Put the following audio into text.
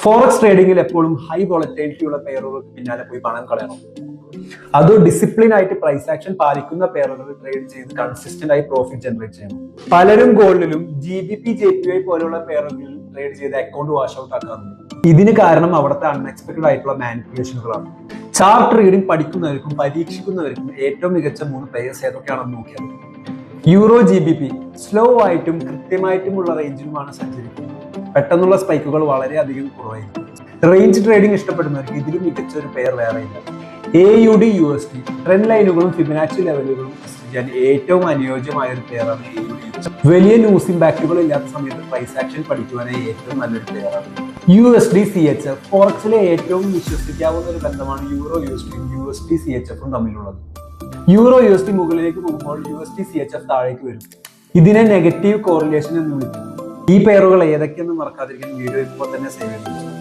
Forex ട്രേഡിംഗിൽ എപ്പോഴും high volatility ഉള്ള പെയറുകൾക്ക് പിന്നാലെ പോയി പണം കളയണം. അത് ഡിസിപ്ലിൻ ആയിട്ട് പ്രൈസ് ആക്ഷൻ പാലിക്കുന്ന പെയറുകൾ ട്രേഡ് ചെയ്ത് കൺസിസ്റ്റന്റ് ആയി പ്രോഫിറ്റ് ജനറേറ്റ് ചെയ്യണം. പലരും ഗോൾഡിലും GBP JPY പോലുള്ള പെയറുകളിൽ ട്രേഡ് ചെയ്ത് അക്കൗണ്ട് വാഷ് ഔട്ട് ആക്കാറുണ്ട്. ഇതിന് കാരണം അവിടുത്തെ അൺഎക്സ്പെക്ടഡ് ആയിട്ടുള്ള മാനിപ്പുലേഷനുകളാണ്. ചാർട്ട് റീഡിംഗ് പഠിക്കുന്നവർക്കും പരീക്ഷിക്കുന്നവർക്കും ഏറ്റവും മികച്ച 3 പെയർസ് ഏതൊക്കെയാണെന്ന് നോക്കിയാൽ യൂറോ GBP സ്ലോ ആയിട്ടും കൃത്യമായിട്ടുമുള്ള റേഞ്ചിലുമാണ് സഞ്ചരിക്കുന്നത്. പെട്ടെന്നുള്ള സ്പൈക്കുകൾ വളരെയധികം കുറവായിരിക്കും. റേഞ്ച് ട്രേഡിംഗ് ഇഷ്ടപ്പെടുന്നവർക്ക് ഇതിലും മികച്ച ഒരു പെയർ വേറെയില്ല. AUD USD ട്രെൻഡ് ലൈനുകളും ഫിബൊനാച്ചി ലെവലുകളും ടെസ്റ്റ് ചെയ്യാൻ ഏറ്റവും അനുയോജ്യമായ ഒരു പെയറാണ് AUD USD. വലിയ ന്യൂസ് ഇമ്പാക്റ്റുകൾ ഇല്ലാത്ത സമയത്ത് പ്രൈസ് ആക്ഷൻ പഠിക്കുവാനായി ഏറ്റവും നല്ലൊരു പെയറാണ് USD CHF. ഫോറക്സിലെ ഏറ്റവും വിശ്വസിക്കാവുന്ന ഒരു ബന്ധമാണ് യൂറോ USD USD CHF തമ്മിലുള്ളത്. യൂറോ USD മുകളിലേക്ക് പോകുമ്പോൾ USD CHF താഴേക്ക് വരും. ഇതിനെ നെഗറ്റീവ് കോറിലേഷൻ എന്ന് വിളിക്കുന്നു. ഈ പെയറുകൾ ഏതൊക്കെയെന്ന് മറക്കാതിരിക്കാൻ വീഡിയോ ഇപ്പോൾ തന്നെ സേവ് ചെയ്തു.